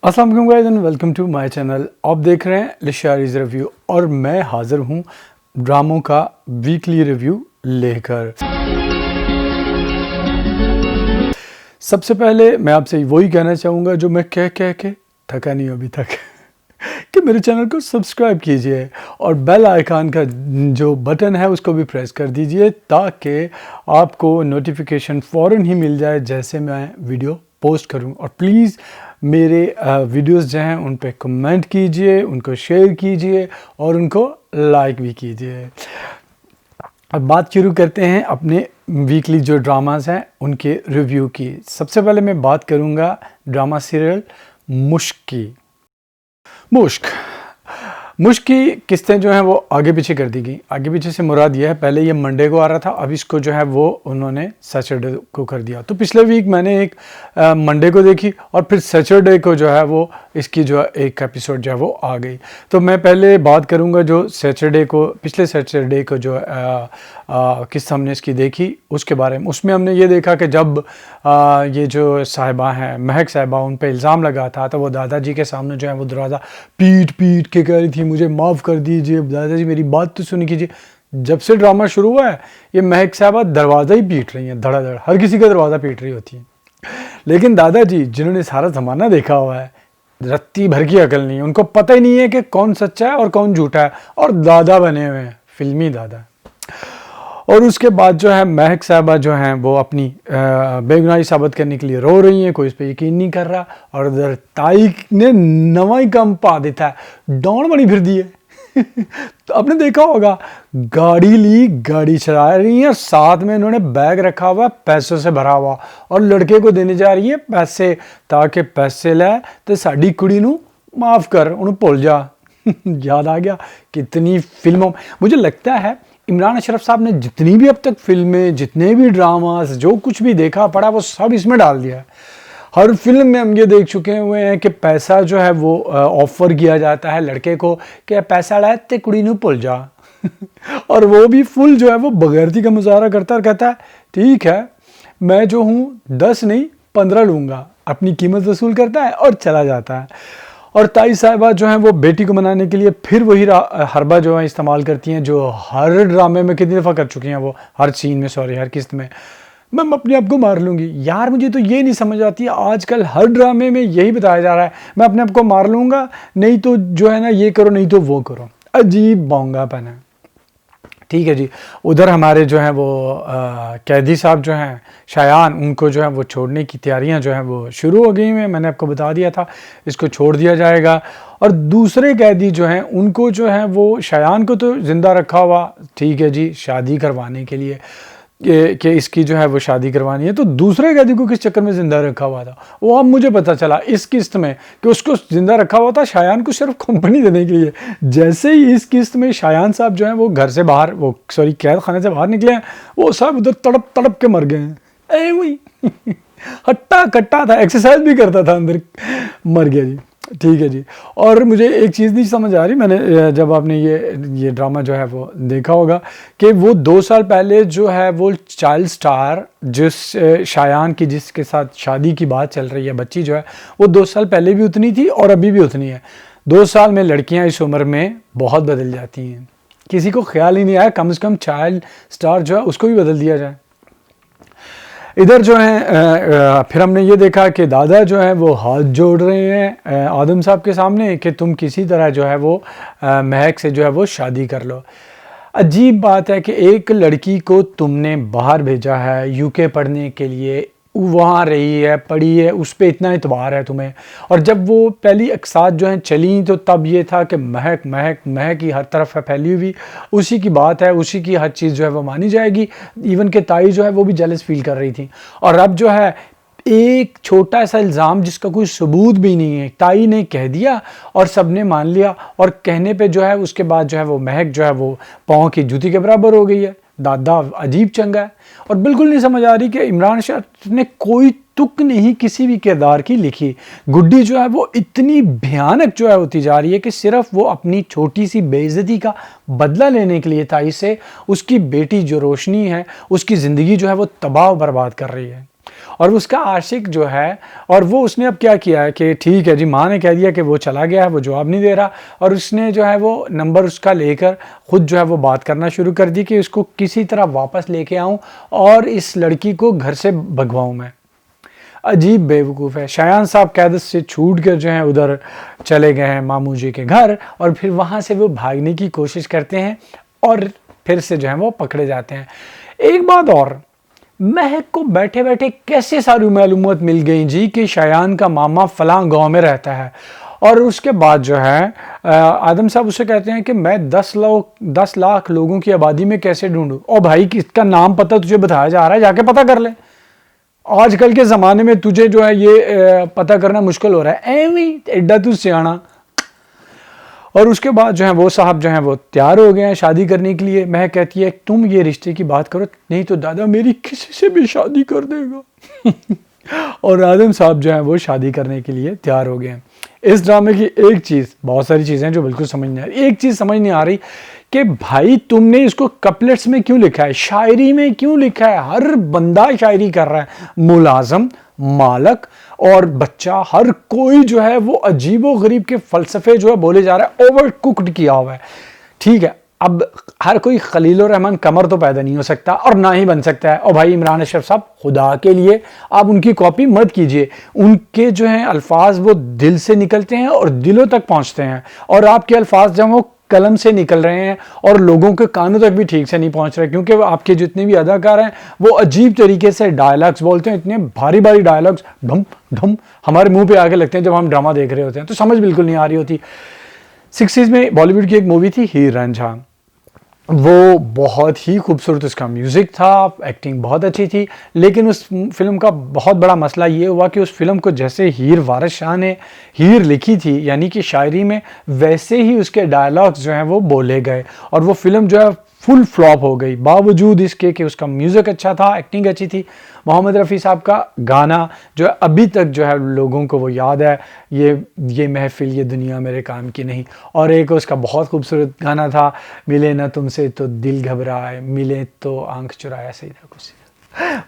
अस्सलाम वालेकुम guys and welcome to my channel. आप देख रहे हैं लिशारीज रिव्यू और मैं हाज़िर हूं ड्रामों का वीकली रिव्यू लेकर। सबसे पहले मैं आपसे वही कहना चाहूँगा जो मैं कह के थका नहीं अभी तक कि मेरे चैनल को सब्सक्राइब कीजिए और बेल आइकन का जो बटन है उसको भी प्रेस कर दीजिए ताकि आपको नोटिफिकेशन फ़ौरन ही मिल जाए जैसे मैं वीडियो पोस्ट करूं। और प्लीज़ मेरे वीडियोस जो हैं उन पे कमेंट कीजिए, उनको शेयर कीजिए और उनको लाइक भी कीजिए। अब बात शुरू करते हैं अपने वीकली जो ड्रामास हैं उनके रिव्यू की। सबसे पहले मैं बात करूंगा ड्रामा सीरियल मुश्क की। मुश्क की किस्तें जो हैं वो आगे पीछे कर दी गई। आगे पीछे से मुराद ये है, पहले ये मंडे को आ रहा था, अब इसको जो है वो उन्होंने सैटरडे को कर दिया। तो पिछले वीक मैंने एक मंडे को देखी और फिर सैटरडे को जो है वो इसकी जो एक एपिसोड जो है वो आ गई। तो मैं पहले बात करूंगा जो सैटरडे को, पिछले सैटरडे को जो किस्त हमने इसकी देखी उसके बारे में। उसमें हमने ये देखा कि जब ये जो साहिबा हैं, महक साहिबा, उन पर इल्ज़ाम लगा था तो वो दादाजी के सामने जो है वो दरवाज़ा पीट के कह रही थी मुझे माफ़ कर दीजिए दादाजी, मेरी बात तो सुनी कीजिए। जब से ड्रामा शुरू हुआ है ये महक साहिबा दरवाज़ा ही पीट रही हैं, धड़ाधड़ हर किसी का दरवाज़ा पीट रही होती हैं। लेकिन दादाजी जिन्होंने सारा ज़माना देखा हुआ है, रत्ती भर की अकल नहीं है, उनको पता ही नहीं है कि कौन सच्चा है और कौन झूठा है, और दादा बने हुए हैं, फिल्मी दादा। और उसके बाद जो है महक साहिबा जो हैं वो अपनी बेगुनाही साबित करने के लिए रो रही हैं, कोई इस पर यकीन नहीं कर रहा। और उधर ताई ने नवा ही कम पा देता है, डॉन बनी फिर दी है तो आपने देखा होगा गाड़ी ली, गाड़ी चला रही है और साथ में इन्होंने बैग रखा हुआ पैसों से भरा हुआ और लड़के को देने जा रही है पैसे, ताकि पैसे ले तो साड़ी कुड़ी नू माफ़ कर, उन्हें भूल जा याद आ गया कितनी फिल्मों। मुझे लगता है इमरान अशरफ साहब ने जितनी भी अब तक फिल्में, जितने भी ड्रामास, जो कुछ भी देखा पड़ा वो सब इसमें डाल दिया है। हर फिल्म में हम ये देख चुके हुए हैं कि पैसा जो है वो ऑफर किया जाता है लड़के को कि पैसा लाए ते कुड़ी नू भूल जा और वो भी फुल जो है वो बगैरती का मुजाहरा करता और कहता है ठीक है मैं जो हूँ 10 नहीं 15 लूँगा, अपनी कीमत वसूल करता है और चला जाता है। और ताई साहिबा जो हैं वो बेटी को मनाने के लिए फिर वही हरबा जो है इस्तेमाल करती हैं जो हर ड्रामे में कितनी दफ़ा कर चुकी हैं, वो हर सीन में, सॉरी हर किस्त में, मैं अपने आप को मार लूँगी। यार मुझे तो ये नहीं समझ आती, आजकल हर ड्रामे में यही बताया जा रहा है मैं अपने आप को मार लूँगा, नहीं तो जो है ना ये करो, नहीं तो वो करो। अजीब बोंगापन है। ठीक है जी। उधर हमारे जो हैं वो कैदी साहब जो हैं शायान, उनको जो है वो छोड़ने की तैयारियां जो हैं वो शुरू हो गई हैं। मैंने आपको बता दिया था इसको छोड़ दिया जाएगा। और दूसरे कैदी जो हैं उनको जो है वो, शायान को तो ज़िंदा रखा हुआ, ठीक है जी, शादी करवाने के लिए कि इसकी जो है वो शादी करवानी है। तो दूसरे कैदी को किस चक्कर में ज़िंदा रखा हुआ था वो अब मुझे पता चला इस किस्त में कि उसको ज़िंदा रखा हुआ था शायान को सिर्फ कंपनी देने के लिए। जैसे ही इस किस्त में शायान साहब जो हैं वो घर से बाहर, वो सॉरी कैद खाने से बाहर निकले हैं, वो सब उधर तड़प के मर गए हैं। वही हट्टा कट्टा था, एक्सरसाइज भी करता था अंदर, मर गया जी। ठीक है जी। और मुझे एक चीज़ नहीं समझ आ रही, मैंने जब आपने ये ड्रामा जो है वो देखा होगा कि वो 2 साल पहले जो है वो चाइल्ड स्टार जिस शायान की, जिसके साथ शादी की बात चल रही है, बच्ची जो है वो 2 साल पहले भी उतनी थी और अभी भी उतनी है। 2 साल में लड़कियां इस उम्र में बहुत बदल जाती हैं, किसी को ख्याल ही नहीं आया कम से कम चाइल्ड स्टार जो है उसको भी बदल दिया जाए। इधर जो है फिर हमने ये देखा कि दादा जो है वो हाथ जोड़ रहे हैं आदम साहब के सामने कि तुम किसी तरह जो है वो महक से जो है वो शादी कर लो। अजीब बात है कि एक लड़की को तुमने बाहर भेजा है यूके पढ़ने के लिए, वहाँ रही है, पढ़ी है, उस पर इतना इतबार है तुम्हें, और जब वो पहली एक साथ जो है चली तो तब ये था कि महक महक महक ही हर तरफ है फैली हुई, उसी की बात है, उसी की हर चीज़ जो है वो मानी जाएगी। इवन के ताई जो है वो भी जेलस फील कर रही थी। और अब जो है एक छोटा सा इल्ज़ाम जिसका कोई सबूत भी नहीं है, ताई ने कह दिया और सब ने मान लिया, और कहने पे जो है उसके बाद जो है वो महक जो है वो पाँव की जूती के बराबर हो गई है। दादा अजीब चंगा है। और बिल्कुल नहीं समझ आ रही कि इमरान अशरफ ने कोई तुक नहीं किसी भी किरदार की लिखी। गुड्डी जो है वो इतनी भयानक जो है होती जा रही है कि सिर्फ वो अपनी छोटी सी बेइज्जती का बदला लेने के लिए ताई से उसकी बेटी जो रोशनी है उसकी ज़िंदगी जो है वो तबाह बर्बाद कर रही है। और उसका आशिक जो है, और वो उसने अब क्या किया है कि ठीक है जी, माँ ने कह दिया कि वो चला गया है, वो जवाब नहीं दे रहा, और उसने जो है वो नंबर उसका लेकर खुद जो है वो बात करना शुरू कर दी कि उसको किसी तरह वापस लेके आऊँ और इस लड़की को घर से भगवाऊँ मैं। अजीब बेवकूफ़ है। शायान साहब कैद से छूट कर जो है उधर चले गए हैं मामू जी के घर, और फिर वहाँ से वो भागने की कोशिश करते हैं और फिर से जो है वो पकड़े जाते हैं। एक बात और, महक को बैठे बैठे कैसे सारी मालूमात मिल गई जी कि शायान का मामा फलां गांव में रहता है, और उसके बाद जो है आदम साहब उससे कहते हैं कि मैं 10 लाख लोगों की आबादी में कैसे ढूंढूं। ओ भाई, किसका नाम पता तुझे बताया जा रहा है, जाके पता कर ले। आजकल के ज़माने में तुझे जो है ये पता करना मुश्किल हो रहा है, एवी एड्डा तू सियाना। और उसके बाद जो है वो साहब जो है वो तैयार हो गए हैं शादी करने के लिए। महक कहती है तुम ये रिश्ते की बात करो, नहीं तो दादा मेरी किसी से भी शादी कर देगा। और आदम साहब जो है वो शादी करने के लिए तैयार हो गए हैं। इस ड्रामे की एक चीज़, बहुत सारी चीज़ें जो बिल्कुल समझ नहीं आ रही, एक चीज़ समझ नहीं आ रही कि भाई तुमने इसको कपलेट्स में क्यों लिखा है, शायरी में क्यों लिखा है। हर बंदा शायरी कर रहा है, मुलाजम, मालक और बच्चा, हर कोई जो है वो अजीबो गरीब के फलसफे जो है बोले जा रहा है, ओवर कुक्ड किया हुआ है। ठीक है, अब हर कोई खलीलुर रहमान कमर तो पैदा नहीं हो सकता और ना ही बन सकता है। और भाई इमरान अशरफ साहब, खुदा के लिए आप उनकी कॉपी मत कीजिए। उनके जो हैं अल्फाज वो दिल से निकलते हैं और दिलों तक पहुंचते हैं, और आपके अल्फाज जब वो कलम से निकल रहे हैं और लोगों के कानों तक भी ठीक से नहीं पहुंच रहे, क्योंकि आपके जितने भी अदाकार हैं वो अजीब तरीके से डायलॉग्स बोलते हैं, इतने भारी भारी डायलॉग्स, ढम ढम हमारे मुंह पे आके लगते हैं जब हम ड्रामा देख रहे होते हैं, तो समझ बिल्कुल नहीं आ रही होती। 60s में बॉलीवुड की एक मूवी थी हीर रांझा, वो बहुत ही खूबसूरत उसका म्यूज़िक था, एक्टिंग बहुत अच्छी थी, लेकिन उस फिल्म का बहुत बड़ा मसला ये हुआ कि उस फिल्म को जैसे हीर वारिस शाह ने हीर लिखी थी, यानी कि शायरी में, वैसे ही उसके डायलॉग्स जो हैं वो बोले गए, और वो फिल्म जो है फुल फ्लॉप हो गई, बावजूद इसके कि उसका म्यूज़िक अच्छा था, एक्टिंग अच्छी थी। मोहम्मद रफ़ी साहब का गाना जो है अभी तक जो है लोगों को वो याद है, ये महफिल ये दुनिया मेरे काम की नहीं। और एक उसका बहुत खूबसूरत गाना था, मिले ना तुमसे तो दिल घबराए, मिले तो आंख चुराए, सही था कुछ,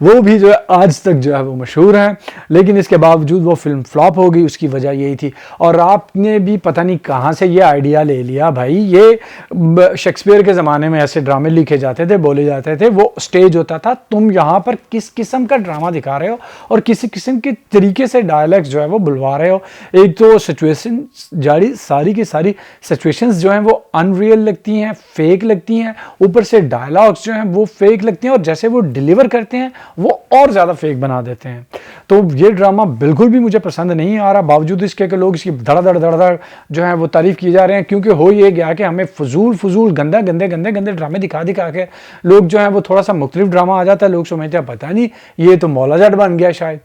वो भी जो है आज तक जो है वो मशहूर है। लेकिन इसके बावजूद वो फिल्म फ्लॉप हो गई, उसकी वजह यही थी। और आपने भी पता नहीं कहाँ से ये आइडिया ले लिया भाई, ये शेक्सपियर के ज़माने में ऐसे ड्रामे लिखे जाते थे, बोले जाते थे, वो स्टेज होता था। तुम यहाँ पर किस किस्म का ड्रामा दिखा रहे हो और किसी किस्म के तरीके से डायलॉग्स जो है वो बुलवा रहे हो। एक तो सिचुएशन जारी, सारी की सारी सिचुएशंस जो हैं वो अनरियल लगती हैं, फेक लगती हैं, ऊपर से डायलॉग्स जो हैं वो फेक लगते हैं, और जैसे वो डिलीवर करते हैं वो और ज्यादा फेक बना देते हैं। तो ये ड्रामा बिल्कुल भी मुझे पसंद नहीं आ रहा, बावजूद इसके कि लोग इसकी धड़ाधड़ जो है वो तारीफ की जा रहे हैं, क्योंकि हो ये गया कि हमें फजूल गंदे ड्रामे दिखा के लोग जो है वो थोड़ा सा मुख्तलिफ ड्रामा आ जाता है, लोग समझते हैं पता नहीं ये तो मौला जट बन गया शायद।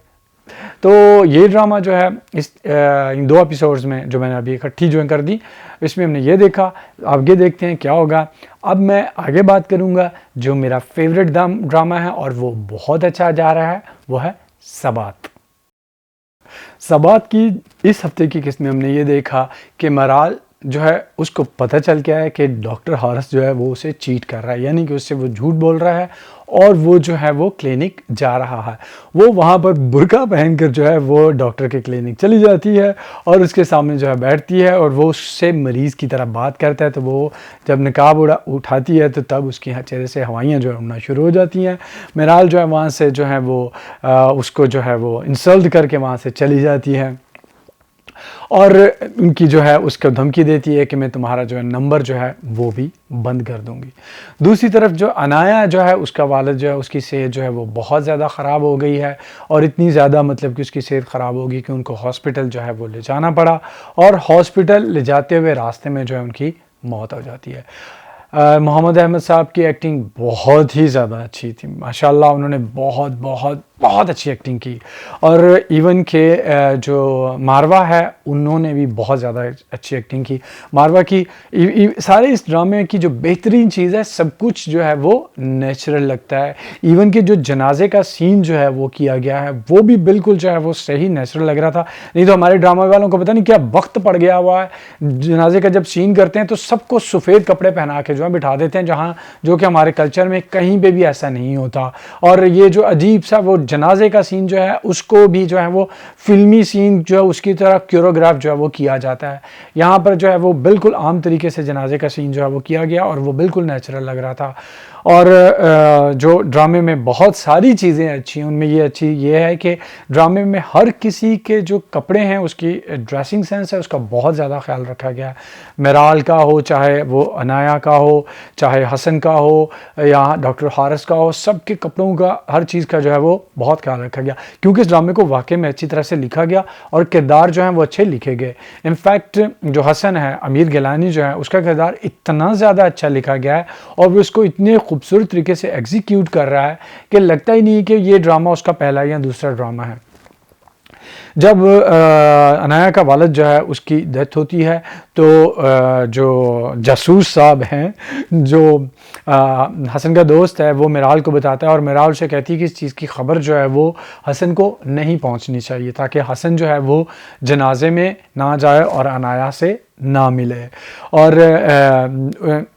तो ये ड्रामा जो है इन 2 एपिसोड्स में जो मैंने अभी इकट्ठी ज्वाइन कर दी, इसमें हमने ये देखा। आगे देखते हैं क्या होगा। अब मैं आगे बात करूंगा जो मेरा फेवरेट ड्रामा है और वो बहुत अच्छा जा रहा है, वो है सबात। सबात की इस हफ्ते की किस्त में हमने ये देखा कि मराल जो है उसको पता चल गया है कि डॉक्टर हारिस जो है वो उसे चीट कर रहा है, यानी कि उससे वो झूठ बोल रहा है, और वो जो है वो क्लिनिक जा रहा है। वो वहाँ पर बुर्का पहनकर जो है वो डॉक्टर के क्लिनिक चली जाती है और उसके सामने जो है बैठती है, और वो उससे मरीज़ की तरह बात करता है। तो वो जब निकाब उठाती है तो तब उसके चेहरे से हवाइयाँ जो है उड़ना शुरू हो जाती हैं। मिराल जो है वहाँ से जो है वो उसको जो है वो इंसल्ट करके वहाँ से चली जाती है, और उनकी जो है उसको धमकी देती है कि मैं तुम्हारा जो है नंबर जो है वो भी बंद कर दूंगी। दूसरी तरफ जो अनाया जो है उसका वालिद जो है उसकी सेहत जो है वो बहुत ज़्यादा ख़राब हो गई है, और इतनी ज़्यादा मतलब कि उसकी सेहत ख़राब होगी कि उनको हॉस्पिटल जो है वो ले जाना पड़ा, और हॉस्पिटल ले जाते हुए रास्ते में जो है उनकी मौत हो जाती है। मोहम्मद अहमद साहब की एक्टिंग बहुत ही ज़्यादा अच्छी थी, माशाल्लाह उन्होंने बहुत अच्छी एक्टिंग की, और इवन के जो मारवा है उन्होंने भी बहुत ज़्यादा अच्छी एक्टिंग की। मारवा की सारे इस ड्रामे की जो बेहतरीन चीज़ है, सब कुछ जो है वो नेचुरल लगता है। इवन कि जो जनाजे का सीन जो है वो किया गया है वो भी बिल्कुल जो है वो सही नेचुरल लग रहा था। नहीं तो हमारे ड्रामा वालों को पता नहीं क्या वक्त पड़ गया हुआ है, जनाजे का जब सीन करते हैं तो सबको सफ़ेद कपड़े पहना के जो है बिठा देते हैं, जहाँ जो कि हमारे कल्चर में कहीं पे भी ऐसा नहीं होता। और ये जो अजीब सा वो जनाजे का सीन जो है उसको भी जो है वो फिल्मी सीन जो है उसकी तरह कोरियोग्राफ जो है वो किया जाता है। यहाँ पर जो है वो बिल्कुल आम तरीके से जनाजे का सीन जो है वो किया गया और वो बिल्कुल नेचुरल लग रहा था। और जो ड्रामे में बहुत सारी चीज़ें अच्छी हैं, उनमें ये अच्छी ये है कि ड्रामे में हर किसी के जो कपड़े हैं उसकी ड्रेसिंग सेंस है उसका बहुत ज़्यादा ख्याल रखा गया है। मेराल का हो, चाहे वो अनाया का हो, चाहे हसन का हो या डॉक्टर हारिस का हो, सबके कपड़ों का हर चीज़ का जो है वो बहुत ख्याल रखा गया, क्योंकि इस ड्रामे को वाकई में अच्छी तरह से लिखा गया और किरदार जो हैं वो अच्छे लिखे गए। इनफैक्ट जो हसन है, अमीर गिलानी जो है, उसका किरदार इतना ज़्यादा अच्छा लिखा गया है और वो इसको इतने खूबसूरत तरीके से एग्जीक्यूट कर रहा है कि लगता ही नहीं कि ये ड्रामा उसका पहला या दूसरा ड्रामा है। जब अनाया का वालिद जो है उसकी डेथ होती है तो जो जासूस साहब हैं, जो हसन का दोस्त है, वो मिराल को बताता है और मिराल से कहती है कि इस चीज़ की खबर जो है वो हसन को नहीं पहुंचनी चाहिए ताकि हसन जो है वो जनाजे में ना जाए और अनाया से ना मिले। और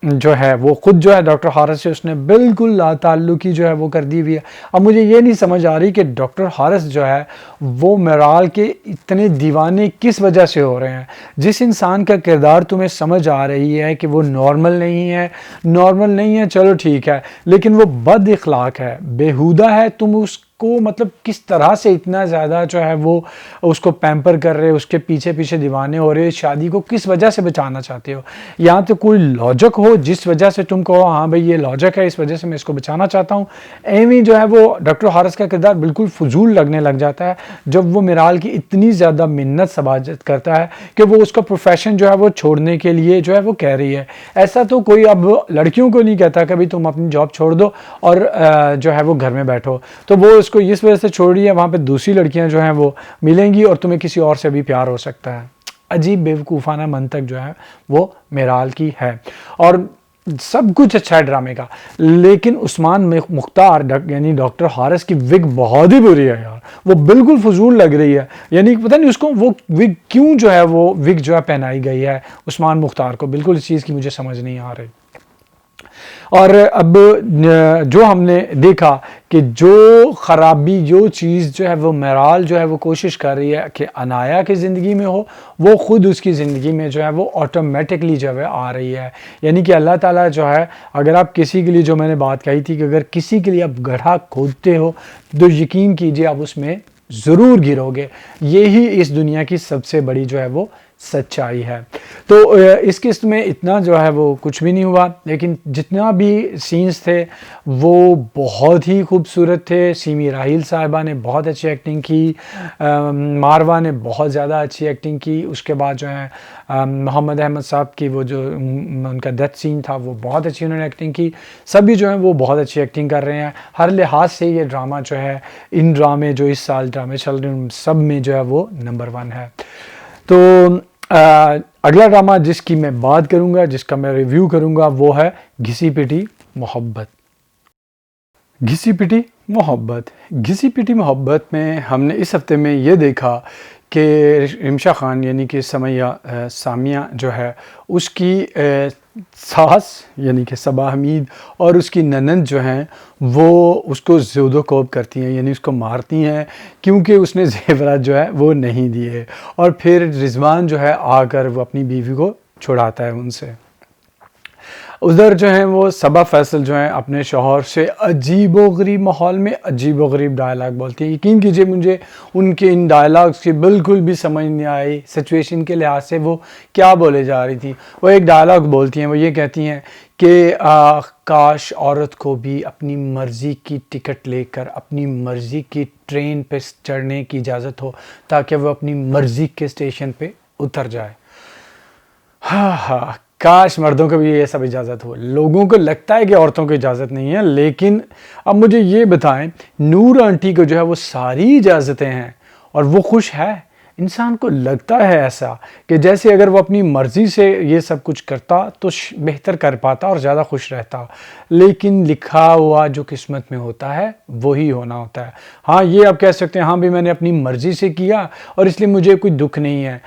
जो है वो ख़ुद जो है डॉक्टर हारिस से उसने बिल्कुल लाताल्लुकी जो है वो कर दी हुई है। अब मुझे ये नहीं समझ आ रही कि डॉक्टर हारिस जो है वो मिराल के इतने दीवाने किस वजह से हो रहे हैं। जिस इंसान का किरदार तुम्हें समझ आ रही है कि वो नॉर्मल नहीं है चलो ठीक है, लेकिन वो बद इखलाक है, बेहुदा है, तुम उसको मतलब किस तरह से इतना ज़्यादा जो है वो उसको पैम्पर कर रहे हो, उसके पीछे पीछे दीवाने हो रहे हो, शादी को किस वजह से बचाना चाहते हो। यहाँ तो कोई लॉजिक हो जिस वजह से तुम कहो हाँ भाई ये लॉजिक है, इस वजह से मैं इसको बचाना चाहता हूँ। एमी जो है वो डॉक्टर हारिस का किरदार बिल्कुल फजूल लगने लग जाता है जब वो मिराल की इतनी ज़्यादा मिन्नत सबाजत करता है कि वो उसका प्रोफेशन जो है वो छोड़ने के लिए जो है वो कह रही है। ऐसा तो कोई अब लड़कियों को नहीं कहता कि भाई तुम अपनी जॉब छोड़ दो और जो है वो घर में बैठो, तो वो उसको इस वजह से छोड़ रही है, वहाँ पे दूसरी लड़कियां जो हैं वो मिलेंगी और तुम्हें किसी और से भी प्यार हो सकता है। अजीब बेवकूफ़ाना मंतक जो है वो मिराल की है। और सब कुछ अच्छा है ड्रामे का, लेकिन उस्मान मुख्तार यानी डॉक्टर हारिस की विग बहुत ही बुरी है यार, वो बिल्कुल फजूल लग रही है। यानी पता नहीं उसको वो विग क्यों जो है वो विग जो है पहनाई गई है उस्मान मुख्तार को, बिल्कुल इस चीज़ की मुझे समझ नहीं आ रही। और अब जो हमने देखा कि जो ख़राबी जो चीज़ जो है वो मिराल जो है वो कोशिश कर रही है कि अनाया की ज़िंदगी में हो, वो ख़ुद उसकी ज़िंदगी में जो है वो ऑटोमेटिकली जो है आ रही है। यानी कि अल्लाह ताला जो है, अगर आप किसी के लिए, जो मैंने बात कही थी कि अगर किसी के लिए आप गड्ढा खोदते हो तो यकीन कीजिए आप उसमें ज़रूर गिरोगे। यही इस दुनिया की सबसे बड़ी जो है वो सच्चाई है। तो इस किस्त में इतना जो है वो कुछ भी नहीं हुआ, लेकिन जितना भी सीन्स थे वो बहुत ही खूबसूरत थे। सीमी राहील साहिबा ने बहुत अच्छी एक्टिंग की, मारवा ने बहुत ज़्यादा अच्छी एक्टिंग की। उसके बाद जो है मोहम्मद अहमद साहब की वो जो उनका डेथ सीन था वो बहुत अच्छी उन्होंने एक्टिंग की। सभी जो हैं वो बहुत अच्छी एक्टिंग कर रहे हैं। हर लिहाज से ये ड्रामा जो है, इन ड्रामे जो इस साल ड्रामे चल रहे हैं उन सब में जो है वो नंबर 1 है। तो अगला ड्रामा जिसकी मैं बात करूंगा, जिसका मैं रिव्यू करूंगा, वो है घिसी पिटी मोहब्बत। घिसी पिटी मोहब्बत, घिसी पिटी मोहब्बत में हमने इस हफ्ते में ये देखा कि रिमशा खान यानी कि सामिया जो है उसकी सास यानी कि सबा हमीद और उसकी ननंद जो हैं वो उसको ज़ोदोकोब करती हैं, यानी उसको मारती हैं क्योंकि उसने ज़ेवरात जो है वो नहीं दिए। और फिर रिजवान जो है आकर वो अपनी बीवी को छुड़ाता है उनसे। उधर जो है वो सबा फैसल जो है अपने शौहर से अजीबोगरीब माहौल में अजीबोगरीब डायलॉग बोलती है। यकीन कीजिए मुझे उनके इन डायलॉग्स की बिल्कुल भी समझ नहीं आई सिचुएशन के लिहाज से वो क्या बोले जा रही थी। वो एक डायलॉग बोलती हैं, वो ये कहती हैं कि काश औरत को भी अपनी मर्ज़ी की टिकट लेकर अपनी मर्ज़ी की ट्रेन पे चढ़ने की इजाज़त हो ताकि वो अपनी मर्ज़ी के स्टेशन पे उतर जाए। हाँ, काश मर्दों को भी ये सब इजाज़त हो। लोगों को लगता है कि औरतों को इजाज़त नहीं है, लेकिन अब मुझे ये बताएं, नूर आंटी को जो है वो सारी इजाज़तें हैं और वो खुश है। इंसान को लगता है ऐसा कि जैसे अगर वो अपनी मर्ज़ी से ये सब कुछ करता तो बेहतर कर पाता और ज़्यादा खुश रहता, लेकिन लिखा हुआ जो किस्मत में होता है वही होना होता है। हाँ, ये आप कह सकते हैं हाँ भी मैंने अपनी मर्ज़ी से किया और इसलिए मुझे कोई दुख नहीं है।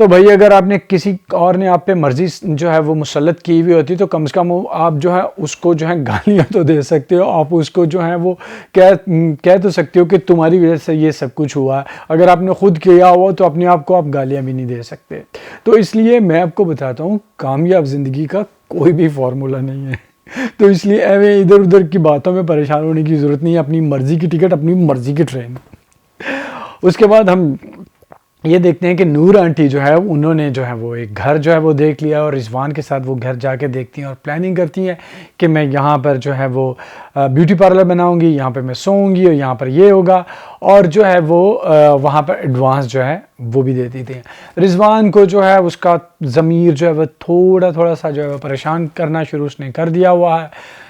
तो भाई अगर आपने किसी और ने आप पे मर्जी जो है वो मुसल्लत की हुई होती तो कम से कम आप जो है उसको जो है गालियां तो दे सकते हो, आप उसको जो है वो कह तो सकते हो कि तुम्हारी वजह से ये सब कुछ हुआ है। अगर आपने खुद किया हुआ तो अपने आप को आप गालियां भी नहीं दे सकते। तो इसलिए मैं आपको बताता हूँ कामयाब ज़िंदगी का कोई भी फार्मूला नहीं है। तो इसलिए एवं इधर उधर की बातों में परेशान होने की ज़रूरत नहीं है। अपनी मर्जी की टिकट, अपनी मर्जी की ट्रेन। उसके बाद हम ये देखते हैं कि नूर आंटी जो है उन्होंने जो है वो एक घर जो है वो देख लिया और रिजवान के साथ वो घर जाके देखती हैं और प्लानिंग करती हैं कि मैं यहाँ पर जो है वो ब्यूटी पार्लर बनाऊंगी, यहाँ पे मैं सोऊंगी और यहाँ पर ये होगा। और जो है वो वहाँ पर एडवांस जो है वो भी दे देती हैं। रिजवान को जो है उसका ज़मीर जो है वो थोड़ा थोड़ा सा जो है वो परेशान करना शुरू उसने कर दिया हुआ है।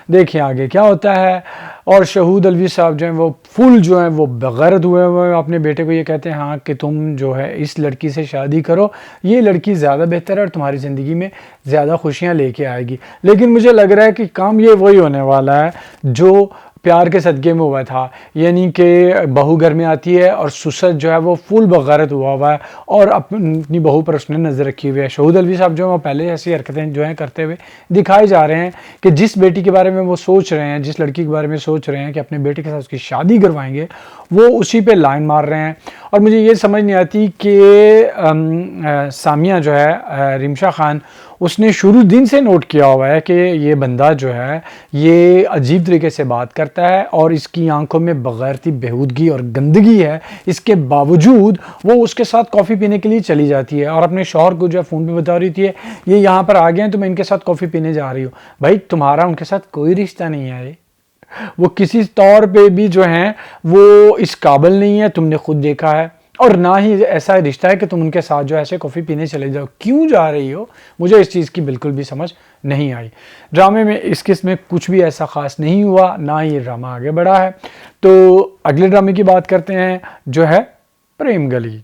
देखिए आगे क्या होता है। और शहूद अलवी साहब जो हैं वो फुल जो हैं वो बेगैरत हुए हुए अपने बेटे को ये कहते हैं हाँ कि तुम जो है इस लड़की से शादी करो, ये लड़की ज़्यादा बेहतर है और तुम्हारी ज़िंदगी में ज़्यादा खुशियाँ लेके आएगी। लेकिन मुझे लग रहा है कि काम ये वही होने वाला है जो प्यार के सदक़े में हुआ था, यानी कि बहू घर में आती है और ससुर जो है वो फुल बगारत हुआ है और अपनी बहू पर उसने नज़र रखी हुई है। शहूद अलवी साहब जो है वो पहले ऐसी हरकतें जो हैं करते हुए दिखाए जा रहे हैं कि जिस बेटी के बारे में वो सोच रहे हैं, जिस लड़की के बारे में सोच रहे हैं कि अपने बेटे के साथ उसकी शादी करवाएंगे, वो उसी पे लाइन मार रहे हैं। और मुझे ये समझ नहीं आती कि सामिया जो है रिमशा खान, उसने शुरू दिन से नोट किया हुआ है कि ये बंदा जो है ये अजीब तरीके से बात करता है और इसकी आंखों में बगैरती बेहूदगी और गंदगी है। इसके बावजूद वो उसके साथ कॉफ़ी पीने के लिए चली जाती है और अपने शौहर को जो है फ़ोन पे बता रही थी ये यहाँ पर आ गए हैं तो मैं इनके साथ कॉफ़ी पीने जा रही हूँ। भाई तुम्हारा उनके साथ कोई रिश्ता नहीं है, वो किसी तौर पे भी जो है वो इस काबिल नहीं है, तुमने खुद देखा है। और ना ही ऐसा रिश्ता है कि तुम उनके साथ जो ऐसे कॉफ़ी पीने चले जाओ। क्यों जा रही हो, मुझे इस चीज़ की बिल्कुल भी समझ नहीं आई। ड्रामे में इस किस्म में कुछ भी ऐसा ख़ास नहीं हुआ, ना ये ड्रामा आगे बढ़ा है। तो अगले ड्रामे की बात करते हैं जो है प्रेम गली।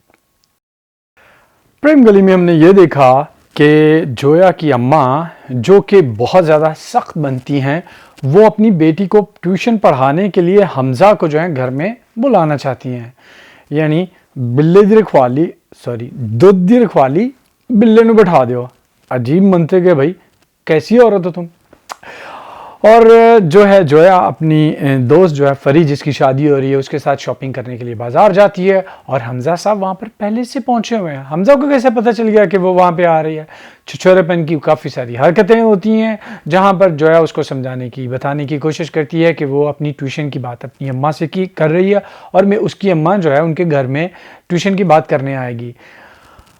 प्रेम गली में हमने ये देखा कि जोया की अम्मा जो कि बहुत ज़्यादा सख्त बनती हैं, वो अपनी बेटी को ट्यूशन पढ़ाने के लिए हमज़ा को जो है घर में बुलाना चाहती हैं। यानी बिल्ले दी रखवाली दुध दी रखवाली बिल्ले नू बैठा दो। अजीब मनते के भाई, कैसी औरत हो तुम। और जो है जोया अपनी दोस्त जो है फरी जिसकी शादी हो रही है उसके साथ शॉपिंग करने के लिए बाजार जाती है और हमज़ा साहब वहाँ पर पहले से पहुँचे हुए हैं। हमज़ा को कैसे पता चल गया कि वो वहाँ पे आ रही है। छिछोरेपन की काफ़ी सारी हरकतें होती हैं जहाँ पर जोया उसको समझाने की, बताने की कोशिश करती है कि वो अपनी ट्यूशन की बात अपनी अम्मा से कर रही है और मैं उसकी अम्मा जो है उनके घर में ट्यूशन की बात करने आएगी।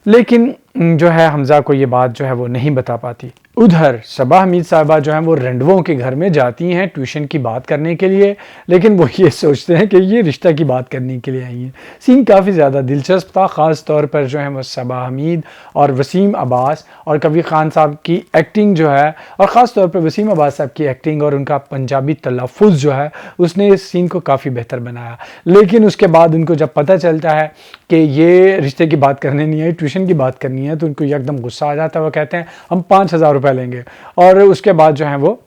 लेकिन जो है हमज़ा को ये बात जो है वो नहीं बता पाती। उधर सबा हमीद साहबा जो हैं वो रंडवों के घर में जाती हैं ट्यूशन की बात करने के लिए, लेकिन वो ये सोचते हैं कि ये रिश्ता की बात करने के लिए आई हैं। सीन काफ़ी ज़्यादा दिलचस्प था, ख़ास तौर पर जो है वो सबा हमीद और वसीम अब्बास और कबीर खान साहब की एक्टिंग जो है, और ख़ास तौर पर वसीम अब्बास साहब की एक्टिंग और उनका पंजाबी तलफ़ुज़ जो है उसने इस सीन को काफ़ी बेहतर बनाया। लेकिन उसके बाद उनको जब पता चलता है कि ये रिश्ते की बात करने नहीं आई, ट्यूशन की बात करनी है, तो उनको एकदम गुस्सा आ जाता है। वो कहते हैं हम 5,000 रुपये लेंगे। और उसके बाद जो है वो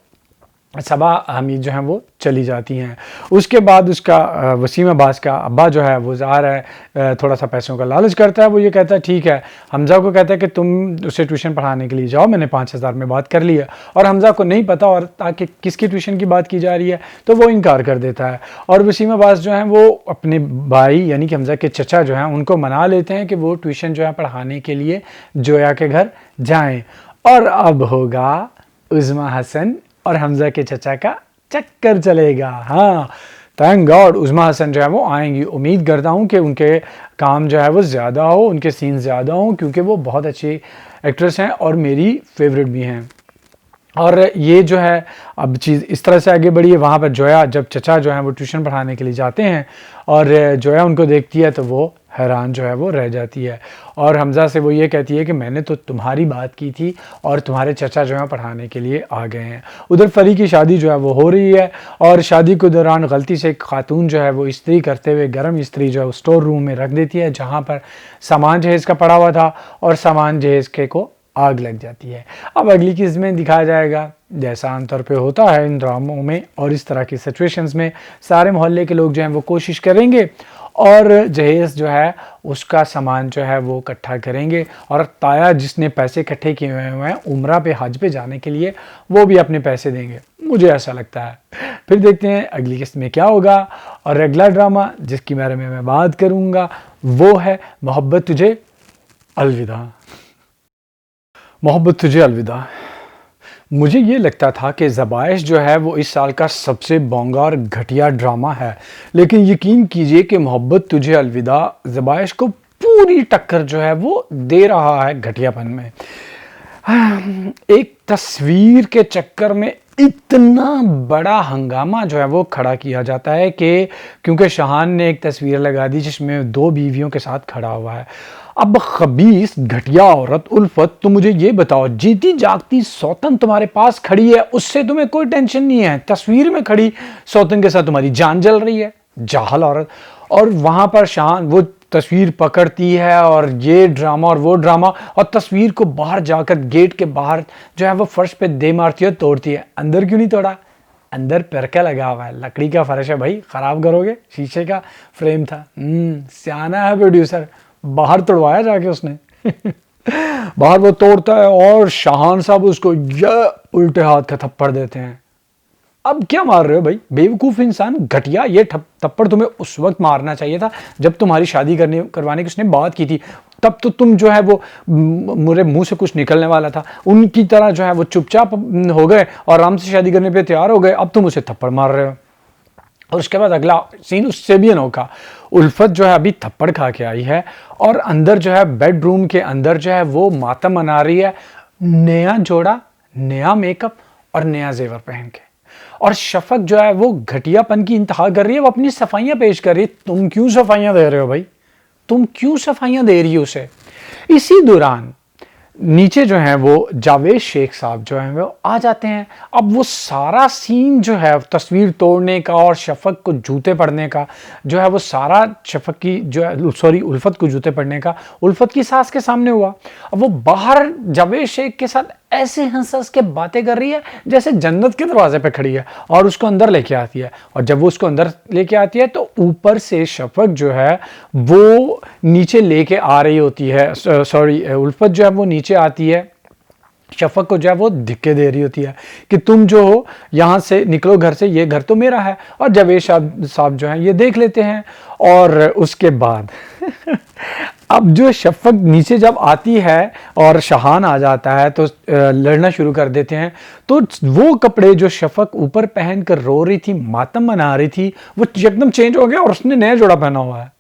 सबा हमीद जो है वो चली जाती हैं। उसके बाद उसका वसीम अब्बास का अब्बा जो है वो ज़ाहिर है थोड़ा सा पैसों का लालच करता है। वो ये कहता है ठीक है, हमज़ा को कहता है कि तुम उसे ट्यूशन पढ़ाने के लिए जाओ, मैंने 5,000 में बात कर ली है। और हमज़ा को नहीं पता और ताकि किसकी ट्यूशन की बात की जा रही है, तो वो इनकार कर देता है। और वसीम अब्बास जो हैं वो अपने भाई यानी कि हमज़ा के चचा जो हैं उनको मना लेते हैं कि वो ट्यूशन जो है पढ़ाने के लिए जोया के घर जाएँ। और अब होगा उज़्मा हसन और हमज़ा के चचा का चक्कर चलेगा। हाँ, थैंक गॉड उज़्मा हसन जो है वो आएंगी। उम्मीद करता हूँ कि उनके काम जो है वो ज़्यादा हो, उनके सीन ज़्यादा हों, क्योंकि वो बहुत अच्छी एक्ट्रेस हैं और मेरी फेवरेट भी हैं। और ये जो है अब चीज़ इस तरह से आगे बढ़ी है। वहाँ पर जोया जब चचा जो है वो ट्यूशन पढ़ाने के लिए जाते हैं और जोया उनको देखती है तो वो हैरान जो है वो रह जाती है और हमज़ा से वो ये कहती है कि मैंने तो तुम्हारी बात की थी और तुम्हारे चचा जो है पढ़ाने के लिए आ गए हैं। उधर फरी की शादी जो है वो हो रही है और शादी के दौरान गलती से एक खातून जो है वो इस्त्री करते हुए गर्म इस्त्री जो है स्टोर रूम में रख देती है जहाँ पर सामान जहेज़ का पड़ा हुआ था और सामान जहेज़ के को आग लग जाती है। अब अगली किस्त में दिखाया जाएगा, जैसा आमतौर पे होता है इन ड्रामों में और इस तरह की सिचुएशंस में, सारे मोहल्ले के लोग जो हैं वो कोशिश करेंगे और जहेज जो है उसका सामान जो है वो इकट्ठा करेंगे, और ताया जिसने पैसे इकट्ठे किए हुए हैं उम्रा पे हज पे जाने के लिए, वो भी अपने पैसे देंगे, मुझे ऐसा लगता है। फिर देखते हैं अगली किस्त में क्या होगा। और अगला ड्रामा जिसकी बारे में मैं बात करूँगा वो है मोहब्बत तुझे अलविदा। मोहब्बत तुझे अलविदा। मुझे ये लगता था कि ज़बाइश जो है वो इस साल का सबसे बोंगा और घटिया ड्रामा है, लेकिन यकीन कीजिए कि मोहब्बत तुझे अलविदा ज़बाइश को पूरी टक्कर जो है वो दे रहा है घटियापन में। एक तस्वीर के चक्कर में इतना बड़ा हंगामा जो है वो खड़ा किया जाता है कि क्योंकि शाहान ने एक तस्वीर लगा दी जिसमें 2 बीवियों के साथ खड़ा हुआ है। अब खबीस घटिया औरत उल्फत, तुम मुझे ये बताओ, जीती जागती सौतन तुम्हारे पास खड़ी है, उससे तुम्हें कोई टेंशन नहीं है। तस्वीर में खड़ी सौतन के साथ तुम्हारी जान जल रही है, जाहल औरत। और वहां पर शाहान वो तस्वीर पकड़ती है और ये ड्रामा और वो ड्रामा, और तस्वीर को बाहर जाकर गेट के बाहर जो है वो फर्श पे दे मारती है, तोड़ती है। अंदर क्यों नहीं तोड़ा? अंदर परका लगा हुआ है, लकड़ी का फर्श है भाई, खराब करोगे? शीशे का फ्रेम था। सियाना है प्रोड्यूसर, बाहर तोड़वाया जाके उसने। बाहर वो तोड़ता है और शाहान साहब उसको ये उल्टे हाथ का थप्पड़ देते हैं। अब क्या मार रहे हो भाई, बेवकूफ़ इंसान, घटिया। ये थप्पड़ तुम्हें उस वक्त मारना चाहिए था जब तुम्हारी शादी करवाने की उसने बात की थी। तब तो तुम जो है वो मेरे मुंह से कुछ निकलने वाला था, उनकी तरह जो है वो चुपचाप हो गए और आराम से शादी करने पे तैयार हो गए। अब तुम उसे थप्पड़ मार रहे हो। और उसके बाद अगला सीन उससे भी अनोखा। उल्फत जो है अभी थप्पड़ खा के आई है और अंदर जो है बेडरूम के अंदर जो है वो मातम मना रही है, नया जोड़ा, नया मेकअप और नया जेवर पहन के। और शफक जो है वो घटियापन की इंतहा कर रही है, वो अपनी सफाइयां पेश कर रही है। तुम क्यों सफाइयां दे रहे हो भाई? तुम क्यों सफाइयां दे रही हो उसे? इसी दौरान नीचे जो है वो जावेद शेख साहब जो है वो आ जाते हैं। अब वो सारा सीन जो है तस्वीर तोड़ने का और शफक को जूते पड़ने का जो है वो सारा शफक की जो है सॉरी उल्फत को जूते पड़ने का उल्फत की सास के सामने हुआ। अब वो बाहर जावेद शेख के साथ ऐसे हंस हंस के बातें कर रही है जैसे जन्नत के दरवाजे पे खड़ी है, और उसको अंदर लेके आती है। और जब वो उसको अंदर लेके आती है तो ऊपर से शफक जो है वो नीचे लेके आ रही होती है, सॉरी उल्फत जो है वो नीचे आती है, शफक को जो है वो धिक्के दे रही होती है कि तुम जो हो यहाँ से निकलो घर से, ये घर तो मेरा है। और जावेद साहब जो है ये देख लेते हैं। और उसके बाद अब जो शफक नीचे जब आती है और शाहान आ जाता है तो लड़ना शुरू कर देते हैं। तो वो कपड़े जो शफक ऊपर पहन कर रो रही थी, मातम मना रही थी, वो एकदम चेंज हो गया और उसने नया जोड़ा पहना हुआ है।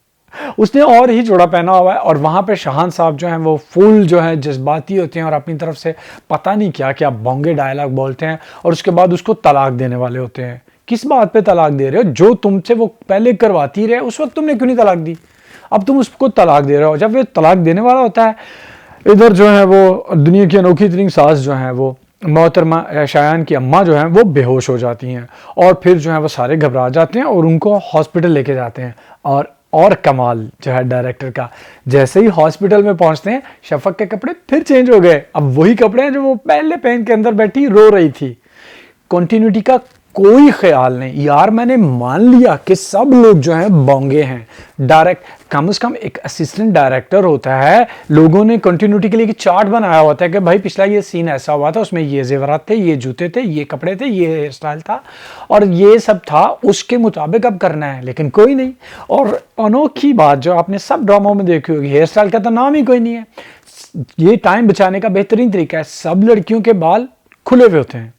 उसने और ही जोड़ा पहना हुआ है। और वहाँ पे शाहान साहब जो हैं वो फुल जो है जज्बाती होते हैं और अपनी तरफ से पता नहीं क्या क्या बोंगे डायलॉग बोलते हैं, और उसके बाद उसको तलाक देने वाले होते हैं। किस बात पे तलाक दे रहे हो? जो तुमसे वो पहले करवाती रहे उस वक्त तुमने क्यों नहीं तलाक दी? अब तुम उसको तलाक दे रहे हो। जब वो तलाक देने वाला होता है, इधर जो है वो दुनिया की अनोखी तरीन सास जो है वो मोहतरमा शायान की अम्मा जो हैं वो बेहोश हो जाती हैं। और फिर जो है वो सारे घबरा जाते हैं और उनको हॉस्पिटल लेके जाते हैं। और कमाल जो है डायरेक्टर का, जैसे ही हॉस्पिटल में पहुंचते हैं शफक के कपड़े फिर चेंज हो गए। अब वही कपड़े हैं जो वो पहले पहन के अंदर बैठी रो रही थी। कंटिन्यूटी का कोई ख्याल नहीं यार। मैंने मान लिया कि सब लोग जो हैं बोंगे हैं, डायरेक्ट कम से कम एक असिस्टेंट डायरेक्टर होता है, लोगों ने कंटिन्यूटी के लिए एक चार्ट बनाया होता है कि भाई पिछला ये सीन ऐसा हुआ था, उसमें ये जेवरात थे, ये जूते थे, ये कपड़े थे, ये हेयर स्टाइल था और ये सब था, उसके मुताबिक अब करना है। लेकिन कोई नहीं। और अनोखी बात जो आपने सब ड्रामों में देखी होगी, हेयर स्टाइल का तो नाम ही कोई नहीं है। ये टाइम बचाने का बेहतरीन तरीका है। सब लड़कियों के बाल खुले हुए होते हैं,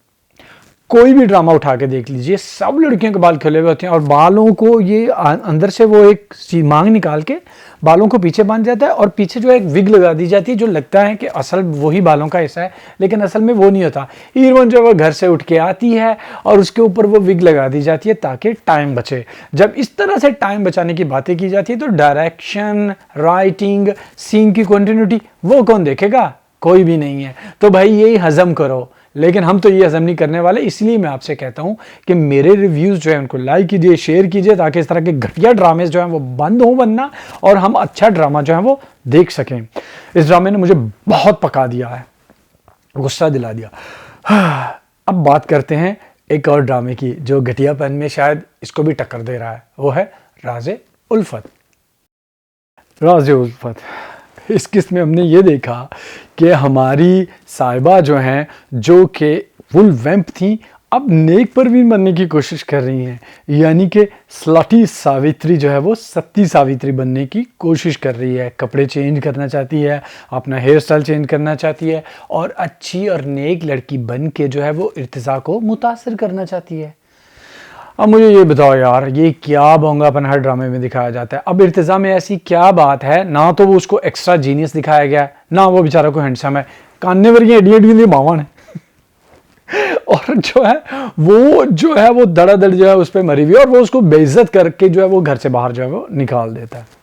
कोई भी ड्रामा उठा के देख लीजिए, सब लड़कियों के बाल खुले हुए होते हैं और बालों को ये अंदर से वो एक मांग निकाल के बालों को पीछे बांध जाता है और पीछे जो एक विग लगा दी जाती है जो लगता है कि असल वही बालों का हिस्सा है, लेकिन असल में वो नहीं होता। हीरोइन जो वो घर से उठ के आती है और उसके ऊपर वो विग लगा दी जाती है ताकि टाइम बचे। जब इस तरह से टाइम बचाने की बातें की जाती है तो डायरेक्शन, राइटिंग, सीन की कंटिन्यूटी वो कौन देखेगा? कोई भी नहीं है। तो भाई यही हजम करो। लेकिन हम तो ये हजम नहीं करने वाले, इसलिए मैं आपसे कहता हूं कि मेरे रिव्यूज जो है उनको लाइक कीजिए, शेयर कीजिए, ताकि इस तरह के घटिया ड्रामे जो हैं वो बंद हो बनना और हम अच्छा ड्रामा जो है वो देख सकें। इस ड्रामे ने मुझे बहुत पका दिया है, गुस्सा दिला दिया। अब बात करते हैं एक और ड्रामे की जो घटियापन में शायद इसको भी टक्कर दे रहा है, वो है राज़े उल्फत। राज उल्फत। इस किस्त में हमने ये देखा कि हमारी साहिबा जो हैं, जो कि वुल वैम्प थी, अब नेक परवीन बनने की कोशिश कर रही हैं। यानी कि स्लॉटी सावित्री जो है वो सत्ती सावित्री बनने की कोशिश कर रही है। कपड़े चेंज करना चाहती है, अपना हेयर स्टाइल चेंज करना चाहती है और अच्छी और नेक लड़की बन के जो है वो इर्तिज़ा को मुतासर करना चाहती है। अब मुझे ये बताओ यार, ये क्या भोंगापन हर ड्रामे में दिखाया जाता है। अब इर्तिज़ा में ऐसी क्या बात है, ना तो वो उसको एक्स्ट्रा जीनियस दिखाया गया है, ना वो बेचारा को हैंडसम है, कानने वर्गी एडी एडी बावन है और जो है वो धड़ाधड़ जो है उस पर मरी हुई है और वो उसको बेइज्जत करके जो है वो घर से बाहर जो है वो निकाल देता है।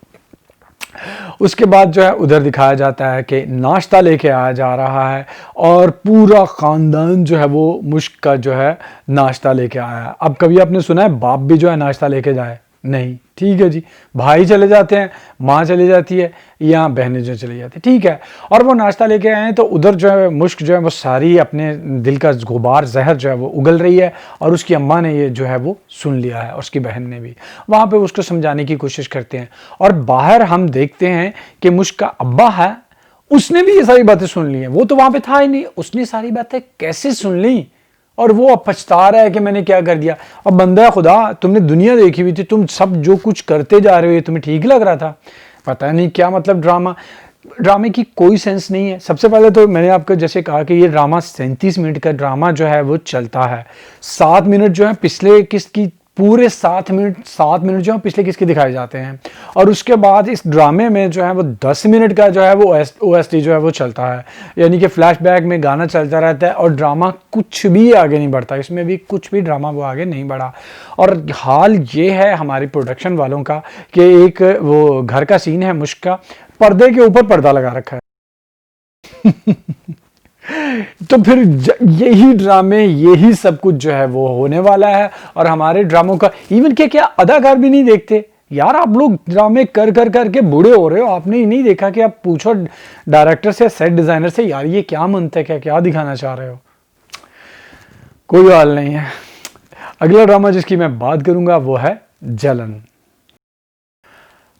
उसके बाद जो है उधर दिखाया जाता है कि नाश्ता लेके आया जा रहा है और पूरा ख़ानदान जो है वो मुश्क का जो है नाश्ता लेके आया है। अब कभी आपने सुना है बाप भी जो है नाश्ता लेके जाए? नहीं। ठीक है जी, भाई चले जाते हैं, माँ चली जाती है या बहनें जो चली जाती है, ठीक है। और वो नाश्ता लेके आए हैं तो उधर जो है मुश्क जो है वो सारी अपने दिल का गुबार जहर जो है वो उगल रही है और उसकी अम्मा ने ये जो है वो सुन लिया है और उसकी बहन ने भी। वहाँ पे उसको समझाने की कोशिश करते हैं और बाहर हम देखते हैं कि मुश्क का अब्बा है, उसने भी ये सारी बातें सुन ली हैं। वो तो वहाँ पे था ही नहीं, उसने सारी बातें कैसे सुन ली और वो अब पछता रहा है कि मैंने क्या कर दिया। अब बंदा खुदा, तुमने दुनिया देखी हुई थी, तुम सब जो कुछ करते जा रहे हो ये तुम्हें ठीक लग रहा था? पता नहीं क्या मतलब ड्रामे की कोई सेंस नहीं है। सबसे पहले तो मैंने आपको जैसे कहा कि ये ड्रामा 37 मिनट का ड्रामा जो है वो चलता है। 7 मिनट जो है पिछले किस्त की, पूरे 7 मिनट जो है पिछले किसके दिखाए जाते हैं और उसके बाद इस ड्रामे में जो है वो 10 मिनट का जो है वो OST जो है वो चलता है। यानी कि फ्लैशबैक में गाना चलता रहता है और ड्रामा कुछ भी आगे नहीं बढ़ता। इसमें भी कुछ भी ड्रामा वो आगे नहीं बढ़ा। और हाल ये है हमारी प्रोडक्शन वालों का कि एक वो घर का सीन है मुश्क का, पर्दे के ऊपर पर्दा लगा रखा है तो फिर यही ड्रामे, यही सब कुछ जो है वो होने वाला है। और हमारे ड्रामों का इवन के क्या अदाकार भी नहीं देखते यार। आप लोग ड्रामे कर कर करके बूढ़े हो रहे हो, आपने नहीं देखा कि आप पूछो डायरेक्टर से, सेट डिजाइनर से, यार ये क्या मंतक है, क्या दिखाना चाह रहे हो? कोई हाल नहीं है। अगला ड्रामा जिसकी मैं बात करूंगा वो है जलन।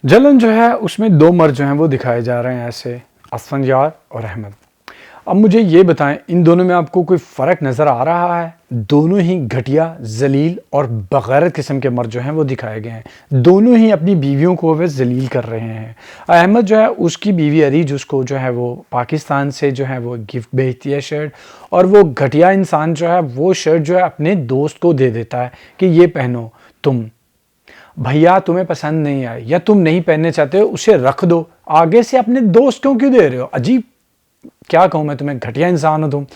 जलन जो है उसमें 2 मर्द जो हैं वो दिखाए जा रहे हैं ऐसे, असफंजाद और अहमद। अब मुझे ये बताएं, इन दोनों में आपको कोई फ़र्क नज़र आ रहा है? दोनों ही घटिया, जलील और बग़ैरत किस्म के मर्द जो हैं वो दिखाए गए हैं। दोनों ही अपनी बीवियों को वे जलील कर रहे हैं। अहमद जो है उसकी बीवी अरीज उसको जो है वो पाकिस्तान से जो है वो गिफ्ट भेजती है शर्ट, और वो घटिया इंसान जो है वो शर्ट जो है अपने दोस्त को दे देता है कि ये पहनो तुम, भैया तुम्हें पसंद नहीं आए या तुम नहीं पहनने चाहते हो उसे रख दो, आगे से अपने दोस्त क्यों दे रहे हो? अजीब, क्या कहूँ मैं तुम्हें, घटिया इंसान हो तुम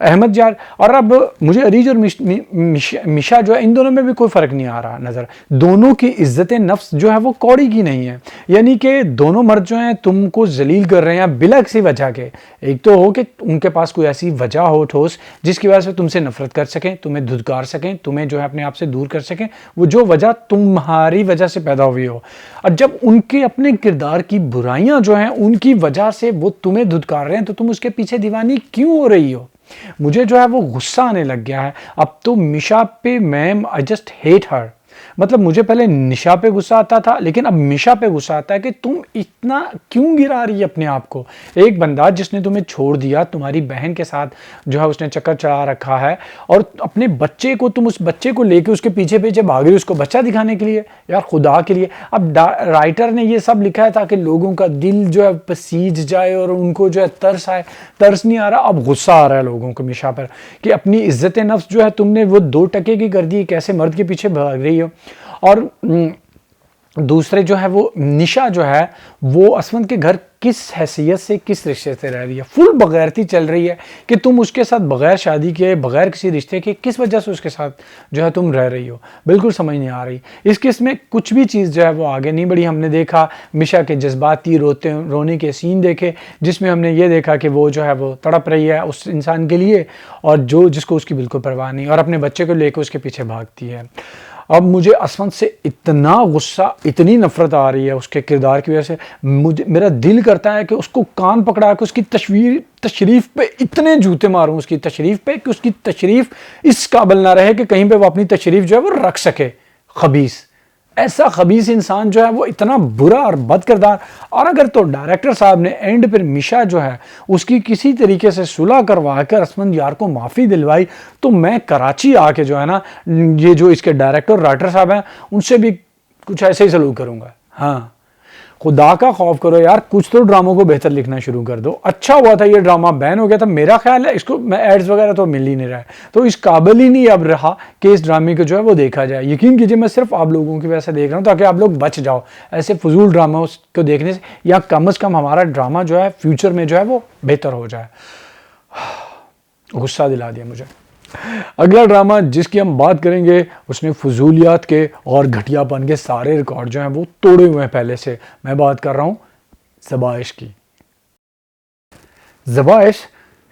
अहमद यार। और अब मुझे अरीज और मिशा जो है इन दोनों में भी कोई फ़र्क नहीं आ रहा नज़र। दोनों की इज्जत नफ्स जो है वो कौड़ी की नहीं है। यानी कि दोनों मर्द जो हैं तुमको जलील कर रहे हैं बिला किसी वजह के। एक तो हो कि उनके पास कोई ऐसी वजह हो ठोस जिसकी वजह से तुमसे नफरत कर सकें, तुम्हें धुतकार सकें, तुम्हें जो है अपने आप से दूर कर सकें, वो जो वजह तुम्हारी वजह से पैदा हुई हो। और जब उनके अपने किरदार की बुराइयां जो हैं उनकी वजह से वो तुम्हें धुतकार रहे हैं तो तुम उसके पीछे दीवानी क्यों हो रही हो? मुझे जो है वो गुस्सा आने लग गया है अब तो मिशा पे। Ma'am, I just hate her. मतलब मुझे पहले निशा पे गुस्सा आता था, लेकिन अब मिशा पे गुस्सा आता है कि तुम इतना क्यों गिरा रही है अपने आप को। एक बंदा जिसने तुम्हें छोड़ दिया, तुम्हारी बहन के साथ जो है उसने चक्कर चला रखा है, और अपने बच्चे को, तुम उस बच्चे को लेके उसके पीछे पीछे भाग रही हो उसको बच्चा दिखाने के लिए। यार खुदा के लिए, अब राइटर ने ये सब लिखा है ताकि लोगों का दिल जो है पसीज जाए और उनको जो है तरस आए। तरस नहीं आ रहा, अब गुस्सा आ रहा है लोगों को मिशा पर कि अपनी इज्जत नफ्स जो है तुमने वो 2 टके की कर दी, कैसे मर्द के पीछे भाग रही हो। और दूसरे जो है वो निशा जो है वो असवंत के घर किस हैसियत से, किस रिश्ते से रह रही है। फुल बगैरती चल रही है कि तुम उसके साथ बगैर शादी के, बगैर किसी रिश्ते के, किस वजह से उसके साथ जो है तुम रह रही हो, बिल्कुल समझ नहीं आ रही। इस किस में कुछ भी चीज़ जो है वो आगे नहीं बढ़ी। हमने देखा मिशा के जज्बाती रोने के सीन देखे, जिसमें हमने ये देखा कि वो जो है वो तड़प रही है उस इंसान के लिए और जिसको उसकी बिल्कुल परवाह नहीं, और अपने बच्चे को लेकर उसके पीछे भागती है। अब मुझे असवंत से इतना गुस्सा, इतनी नफरत आ रही है उसके किरदार की वजह से, मेरा दिल करता है कि उसको कान पकड़ा के उसकी तशरीफ पे इतने जूते मारूं, उसकी तशरीफ पे, कि उसकी तशरीफ इस काबिल ना रहे कि कहीं पे वो अपनी तशरीफ जो है वो रख सके। खबीस, ऐसा खबीस इंसान जो है वो इतना बुरा और बद किरदार। और अगर तो डायरेक्टर साहब ने एंड पर मिशा जो है उसकी किसी तरीके से सुलह करवा कर असमंद यार को माफ़ी दिलवाई, तो मैं कराची आके जो है ना, ये जो इसके डायरेक्टर राइटर साहब हैं उनसे भी कुछ ऐसे ही सलूक करूँगा। हाँ, खुदा का खौफ करो यार, कुछ तो ड्रामों को बेहतर लिखना शुरू कर दो। अच्छा हुआ था ये ड्रामा बैन हो गया था, मेरा ख्याल है इसको मैं एड्स वगैरह तो मिल ही नहीं रहा है, तो इस काबिल ही नहीं अब रहा कि इस ड्रामे को जो है वो देखा जाए। यकीन कीजिए मैं सिर्फ आप लोगों की वजह से देख रहा हूँ ताकि आप लोग बच जाओ ऐसे फजूल ड्रामा को देखने से, या कम से कम हमारा ड्रामा जो है फ्यूचर में जो है वो बेहतर हो जाए। गुस्सा दिला दिया मुझे। अगला ड्रामा जिसकी हम बात करेंगे उसने फजूलियात के और घटियापन के सारे रिकॉर्ड जो हैं वो तोड़े हुए हैं पहले से। मैं बात कर रहा हूं ज़बाइश की। ज़बाइश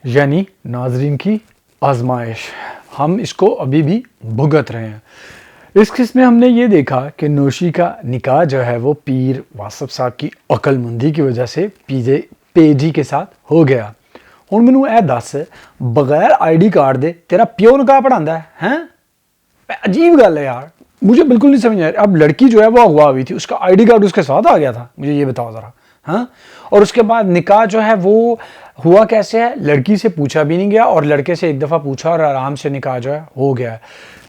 यानी नाजरीन की आजमाइश, हम इसको अभी भी भुगत रहे हैं। इस किस्म में हमने ये देखा कि नौशी का निकाह जो है वो पीर वासफ साहब की अक्लमंदी की वजह से पेजी के साथ हो गया। ਹੁਣ ਮੈਨੂੰ ਇਹ ਦੱਸ, बगैर आईडी कार्ड दे तेरा प्यो निकाह पढ़ाता है? अजीब गल है यार, मुझे बिल्कुल नहीं समझ आ रहा। अब लड़की जो है वो अगवा हुई थी, उसका आईडी कार्ड उसके साथ आ गया था, मुझे ये बताओ ज़रा। हाँ, और उसके बाद निकाह जो है वो हुआ कैसे है? लड़की से पूछा भी नहीं गया और लड़के से एक दफ़ा पूछा और आराम से निकाह जो है हो गया।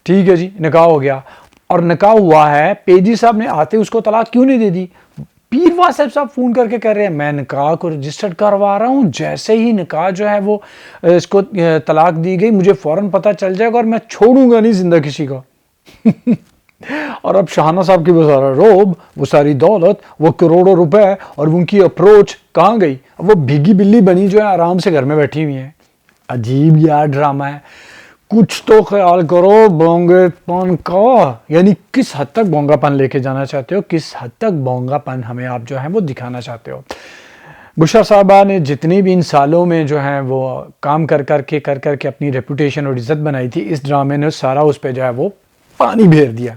ठीक है जी, निकाह हो गया और निकाह हुआ है। पेजी साहब ने आते उसको तलाक क्यों नहीं दे दी? पीर वासिफ साहब फ़ोन करके कह रहे हैं मैं निकाह को रजिस्टर्ड करवा रहा हूँ, जैसे ही निकाह जो है वो इसको तलाक दी गई मुझे फ़ौरन पता चल जाएगा और मैं छोड़ूंगा नहीं जिंदा किसी को। और अब शाहना साहब की वो सारा रोब, वो सारी दौलत, वो करोड़ों रुपए और उनकी अप्रोच कहाँ गई? अब वो भीगी बिल्ली बनी जो है आराम से घर में बैठी हुई है। अजीब यार ड्रामा है। कुछ तो ख्याल करो बोंगेपन का, यानी किस हद तक बोंगापन लेके जाना चाहते हो, किस हद तक बोंगापन हमें आप जो है वो दिखाना चाहते हो। बुशरा साहबा ने जितनी भी इन सालों में जो है वो काम कर करके अपनी रेपुटेशन और इज्जत बनाई थी, इस ड्रामे ने सारा उस पर जो है वो पानी फेर दिया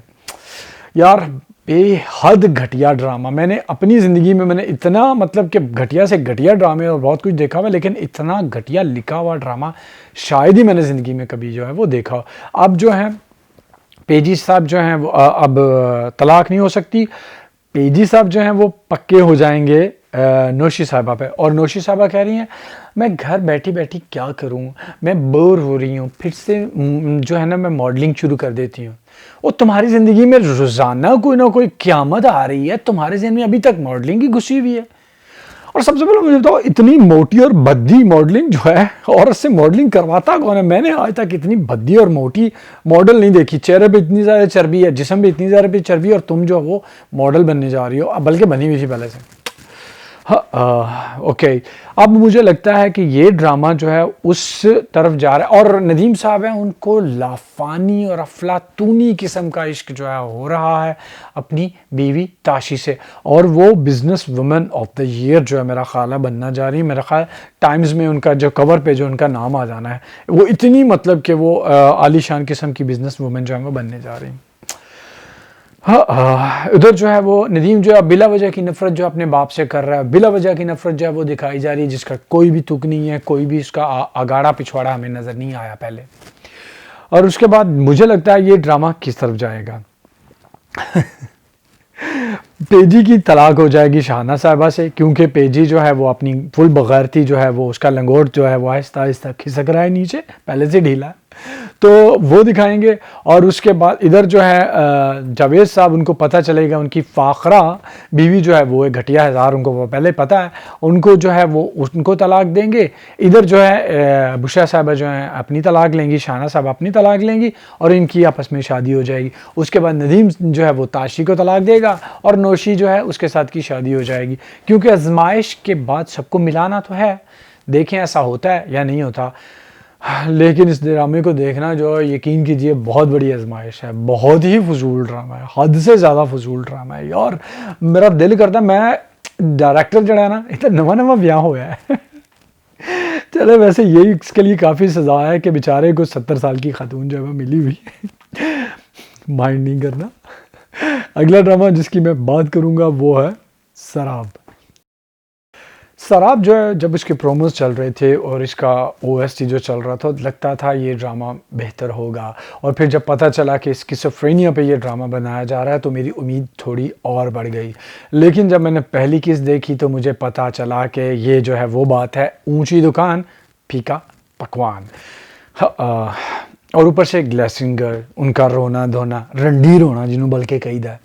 यार। बेहद घटिया ड्रामा। मैंने अपनी ज़िंदगी में मैंने इतना मतलब कि घटिया से घटिया ड्रामे और बहुत कुछ देखा हुआ, लेकिन इतना घटिया लिखा हुआ ड्रामा शायद ही मैंने ज़िंदगी में कभी जो है वो देखा हो। अब जो है पेजी साहब जो हैं वो अब तलाक नहीं हो सकती। पेजी साहब जो हैं वो पक्के हो जाएंगे नौशी साहबा पे, और नौशी साहबा कह रही हैं मैं घर बैठी बैठी क्या करूं, मैं बोर हो रही हूं, फिर से जो है ना मैं मॉडलिंग शुरू कर देती हूं। और तुम्हारी ज़िंदगी में रोज़ाना कोई ना कोई क़यामत आ रही है, तुम्हारे ज़हन में अभी तक मॉडलिंग ही घुसी हुई है। और सबसे पहले मुझे बताओ इतनी मोटी और भद्दी मॉडलिंग जो है, औरत से मॉडलिंग करवाता कौन है? मैंने आज तक इतनी भद्दी और मोटी मॉडल नहीं देखी। चेहरे पे इतनी ज़्यादा चर्बी है, जिस्म पे इतनी ज़्यादा चर्बी, और तुम जो वो मॉडल बनने जा रही हो, बल्कि बनी हुई थी पहले से। हाँ, ओके। अब मुझे लगता है कि ये ड्रामा जो है उस तरफ जा रहा है, और नदीम साहब हैं उनको लाफानी और अफलातूनी किस्म का इश्क जो है हो रहा है अपनी बीवी ताशी से, और वो business women of the year जो है मेरा ख्याल है बनना जा रही है। मेरा ख्याल टाइम्स में उनका जो कवर पे जो उनका नाम आ जाना है, वो इतनी मतलब कि वो आलीशान किस्म की बिजनेस वुमेन जो है वो बनने जा रही है। हाँ, उधर जो है वो नदीम जो है बिला वजह की नफरत जो अपने बाप से कर रहा है, बिला वजह की नफरत जो है वो दिखाई जा रही है, जिसका कोई भी तुक नहीं है, कोई भी इसका अगाड़ा पिछवाड़ा हमें नज़र नहीं आया पहले। और उसके बाद मुझे लगता है ये ड्रामा किस तरफ जाएगा। पेजी की तलाक हो जाएगी शाहना साहिबा से, क्योंकि पेजी जो है वो अपनी फुल बगैरती जो है वो उसका लंगोट जो है वो आहिस्ता आहिस्ता खिसक रहा है नीचे, पहले से ढीला है, तो वो दिखाएंगे। और उसके बाद इधर जो है जावेद साहब, उनको पता चलेगा उनकी फ़ाखरा बीवी जो है वो एक घटिया हज़ार, उनको वो पहले पता है, उनको जो है वो उनको तलाक देंगे। इधर जो है बुशरा साहबा जो है अपनी तलाक लेंगी, शाहना साहब अपनी तलाक लेंगी, और इनकी आपस में शादी हो जाएगी। उसके बाद नदीम जो है वो ताशी को तलाक देगा और नौशी जो है उसके साथ की शादी हो जाएगी, क्योंकि आजमाइश के बाद सबको मिलाना तो है। देखें ऐसा होता है या नहीं होता, लेकिन इस ड्रामे को देखना जो है यकीन कीजिए बहुत बड़ी आजमाइश है, बहुत ही फजूल ड्रामा है, हद से ज़्यादा फजूल ड्रामा है यार। मेरा दिल करता मैं डायरेक्टर जड़ा है ना, इतना नवा ब्याह होया है। चले वैसे यही इसके लिए काफ़ी सजा है कि बेचारे को 70 साल की खातून जो है मिली हुई माइंड नहीं करना। अगला ड्रामा जिसकी मैं बात करूँगा वो है शराब। शराब जो है जब इसके प्रोमोस चल रहे थे और इसका ओएसटी जो चल रहा था, लगता था ये ड्रामा बेहतर होगा। और फिर जब पता चला कि स्किज़ोफ्रेनिया पे ये ड्रामा बनाया जा रहा है तो मेरी उम्मीद थोड़ी और बढ़ गई। लेकिन जब मैंने पहली किस देखी तो मुझे पता चला कि ये जो है वो बात है, ऊंची दुकान फीका पकवान। और ऊपर से ग्लिसरीन गर्ल, उनका रोना धोना, रणधीर होना जिन्हों बल्कि कहीदा है,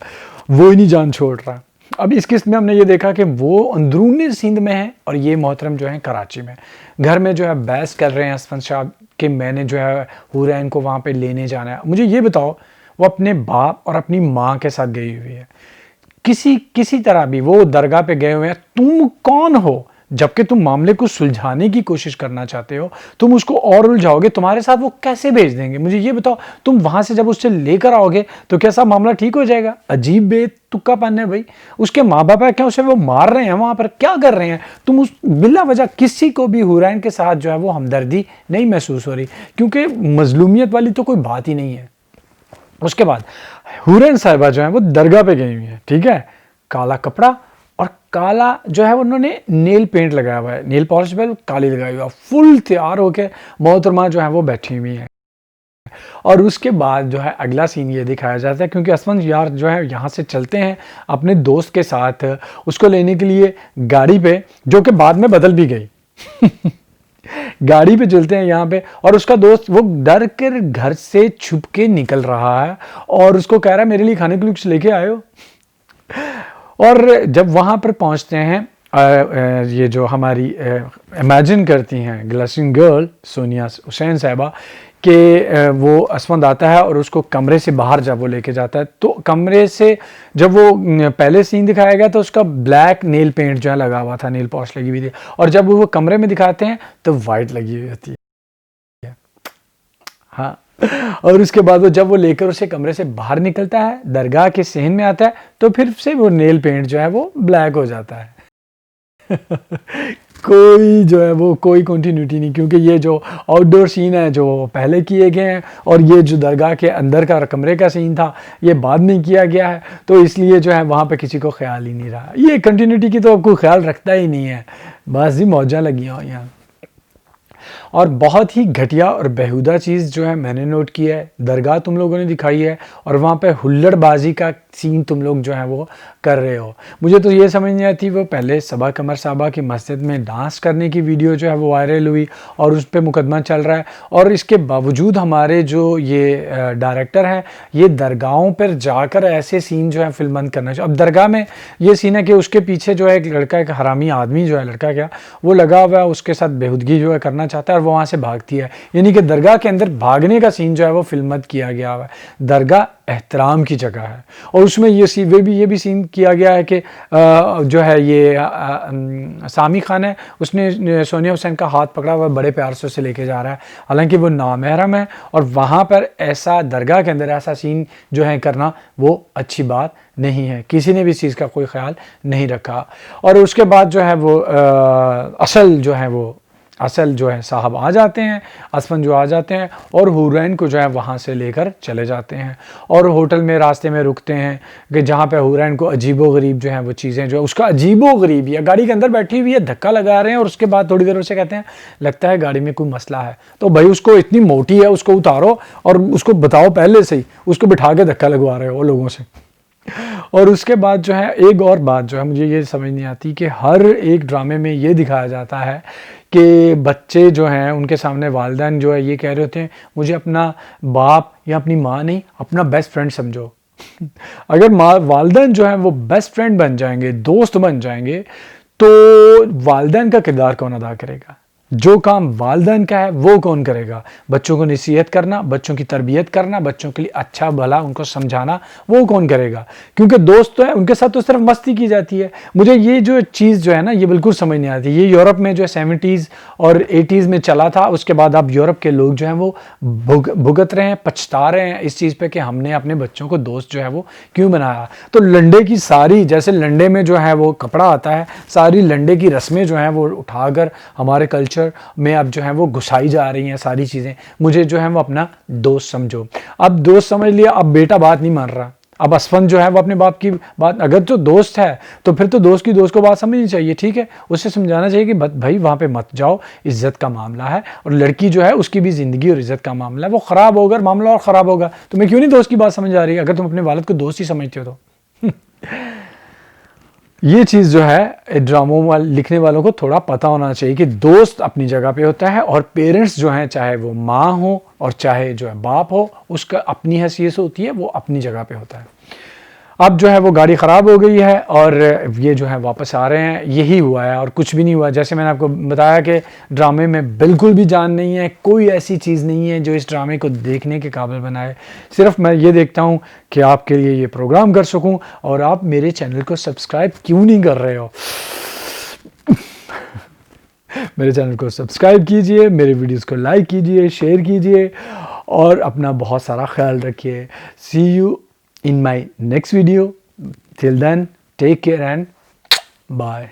वो ही नहीं जान छोड़ रहा। अब इस किस्त में हमने ये देखा कि वो अंदरूनी सिंध में है और ये मोहतरम जो है कराची में। घर में जो है बहस कर रहे हैं असफन शाह कि मैंने जो है हुरैन को वहाँ पे लेने जाना है। मुझे ये बताओ, वो अपने बाप और अपनी माँ के साथ गई हुई है, किसी तरह भी वो दरगाह पे गए हुए हैं। तुम कौन हो? जबकि तुम मामले को सुलझाने की कोशिश करना चाहते हो, तुम उसको और उलझाओगे। तुम्हारे साथ वो कैसे भेज देंगे? मुझे ये बताओ, तुम वहां से जब उससे लेकर आओगे तो कैसा मामला ठीक हो जाएगा? अजीब बेतुक्कापन है भाई। उसके माँ बाप है क्या, उसे वो मार रहे हैं वहां पर, क्या कर रहे हैं? तुम उस बिला वजह किसी को भी हुरैन के साथ जो है वो हमदर्दी नहीं महसूस हो रही, क्योंकि मजलूमियत वाली तो कोई बात ही नहीं है। उसके बाद हुरैन साहिबा जो है वो दरगाह पे गई हुई है, ठीक है, काला कपड़ा और काला जो है उन्होंने नेल पेंट लगाया हुआ है, नेल पॉलिश पे काली लगाई हुआ, फुल तैयार होके मोहतरमा जो है वो बैठी हुई है। और उसके बाद जो है अगला सीन ये दिखाया जाता है, क्योंकि असफन यार जो है यहाँ से चलते हैं अपने दोस्त के साथ उसको लेने के लिए गाड़ी पे, जो कि बाद में बदल भी गई। गाड़ी पे चलते हैं यहाँ पे, और उसका दोस्त वो डर कर घर से छुप के निकल रहा है और उसको कह रहा है मेरे लिए खाने के लिए कुछ लेके आए हो। और जब वहाँ पर पहुँचते हैं ये जो हमारी इमेजिन करती हैं ग्लिसरीन गर्ल सोनिया हुसैन साहिबा कि वो असफंद आता है और उसको कमरे से बाहर जब वो लेके जाता है, तो कमरे से जब वो पहले सीन दिखाया गया तो उसका ब्लैक नेल पेंट जो है लगा हुआ था, नेल पॉलिश लगी हुई थी, और जब वो कमरे में दिखाते हैं तो वाइट लगी हुई होती है। हाँ, और उसके बाद वो जब वो लेकर उसे कमरे से बाहर निकलता है, दरगाह के सहन में आता है, तो फिर से वो नेल पेंट जो है वो ब्लैक हो जाता है। कोई जो है वो कोई कंटिन्यूटी नहीं, क्योंकि ये जो आउटडोर सीन है जो पहले किए गए हैं और ये जो दरगाह के अंदर का कमरे का सीन था ये बाद में किया गया है, तो इसलिए जो है वहाँ पे किसी को ख्याल ही नहीं रहा। ये कंटिन्यूटी की तो कोई ख्याल रखता ही नहीं है, बस जी मौजा लगी हो यहाँ। और बहुत ही घटिया और बेहुदा चीज़ जो है मैंने नोट किया है, दरगाह तुम लोगों ने दिखाई है और वहाँ पे हुल्लड़बाजी का सीन तुम लोग जो है वो कर रहे हो। मुझे तो ये समझ नहीं आती, वो पहले सबा कमर साहबा की मस्जिद में डांस करने की वीडियो जो है वो वायरल हुई और उस पर मुकदमा चल रहा है, और इसके बावजूद हमारे जो ये डायरेक्टर हैं ये दरगाहों पर जाकर ऐसे सीन जो है फिल्म बंद करना चाहिए। अब दरगाह में ये सीन है कि उसके पीछे जो है एक लड़का, एक हरामी आदमी जो है, लड़का क्या वो लगा हुआ है, उसके साथ बेहुदगी जो है करना चाहता है और वो वहाँ से भागती है, यानी कि दरगाह के अंदर भागने का सीन जो है वो फिल्मत किया गया है। दरगाह एहतराम की जगह है, और उसमें ये भी सीन किया गया है कि जो है ये सामी खान है, उसने सोनिया हुसैन का हाथ पकड़ा हुआ बड़े प्यार से उसे लेके जा रहा है, हालांकि वो नामहरम है, और वहाँ पर ऐसा दरगाह के अंदर ऐसा सीन जो है करना वो अच्छी बात नहीं है, किसी ने भी इस चीज़ का कोई ख्याल नहीं रखा। और उसके बाद जो है वो असल जो है साहब आ जाते हैं, असफन जो आ जाते हैं और हुरैन को जो है वहाँ से लेकर चले जाते हैं, और होटल में रास्ते में रुकते हैं कि जहाँ पे हुरैन को अजीबो गरीब जो है वो चीज़ें जो है उसका अजीबो गरीब, या गाड़ी के अंदर बैठी हुई है धक्का लगा रहे हैं, और उसके बाद थोड़ी देर उसे कहते हैं लगता है गाड़ी में कोई मसला है, तो भाई उसको इतनी मोटी है उसको उतारो और उसको बताओ पहले से ही, उसको बिठा के धक्का लगवा रहे हो लोगों से। और उसके बाद जो है एक और बात जो है मुझे ये समझ नहीं आती कि हर एक ड्रामे में ये दिखाया जाता है कि बच्चे जो हैं उनके सामने वालिदैन जो है ये कह रहे होते हैं मुझे अपना बाप या अपनी माँ नहीं अपना बेस्ट फ्रेंड समझो। अगर वालिदैन जो है वो बेस्ट फ्रेंड बन जाएंगे, दोस्त बन जाएंगे, तो वालिदैन का किरदार कौन अदा करेगा? जो काम वालिदैन का है वो कौन करेगा? बच्चों को नसीहत करना, बच्चों की तरबियत करना, बच्चों के लिए अच्छा भला उनको समझाना, वो कौन करेगा? क्योंकि दोस्त तो है उनके साथ तो सिर्फ मस्ती की जाती है। मुझे ये जो चीज़ जो है ना ये बिल्कुल समझ नहीं आती। ये यूरोप में जो है 70s और 80s में चला था, उसके बाद अब यूरोप के लोग जो हैं वो भुगत रहे हैं, पछता रहे हैं इस चीज़ पे कि हमने अपने बच्चों को दोस्त जो है वो क्यों बनाया। तो लंडे की सारी, जैसे लंडे में जो है वो कपड़ा आता है, सारी लंडे की रस्में जो हैं वो उठाकर हमारे कल्चर में अब जो है वो घुसाई जा रही हैं सारी चीज़ें। मुझे जो है वो अपना दोस्त समझो। अब दोस्त समझ लिया, अब बेटा बात नहीं मान रहा, अब असफंद जो है वो अपने बाप की बात, अगर जो दोस्त है तो फिर तो दोस्त की दोस्त को बात समझनी चाहिए, ठीक है, उससे समझाना चाहिए कि भाई वहाँ पे मत जाओ, इज्जत का मामला है, और लड़की जो है उसकी भी ज़िंदगी और इज्जत का मामला है, वो ख़राब होगा, मामला और ख़राब होगा। तुम्हें क्यों नहीं दोस्त की बात समझ आ रही है, अगर तुम अपने वालिद को दोस्त ही समझते हो तो। ये चीज़ जो है ड्रामों वाल लिखने वालों को थोड़ा पता होना चाहिए कि दोस्त अपनी जगह पे होता है, और पेरेंट्स जो हैं, चाहे वो माँ हो और चाहे जो है बाप हो, उसका अपनी हैसियत होती है, वो अपनी जगह पे होता है। अब जो है वो गाड़ी ख़राब हो गई है और ये जो है वापस आ रहे हैं, यही हुआ है और कुछ भी नहीं हुआ। जैसे मैंने आपको बताया कि ड्रामे में बिल्कुल भी जान नहीं है, कोई ऐसी चीज़ नहीं है जो इस ड्रामे को देखने के काबिल बनाए। सिर्फ मैं ये देखता हूँ कि आपके लिए ये प्रोग्राम कर सकूँ, और आप मेरे चैनल को सब्सक्राइब क्यों नहीं कर रहे हो? मेरे चैनल को सब्सक्राइब कीजिए, मेरे वीडियोस को लाइक कीजिए, शेयर कीजिए, और अपना बहुत सारा ख्याल रखिए। सी you in my next video. Till then, take care and bye.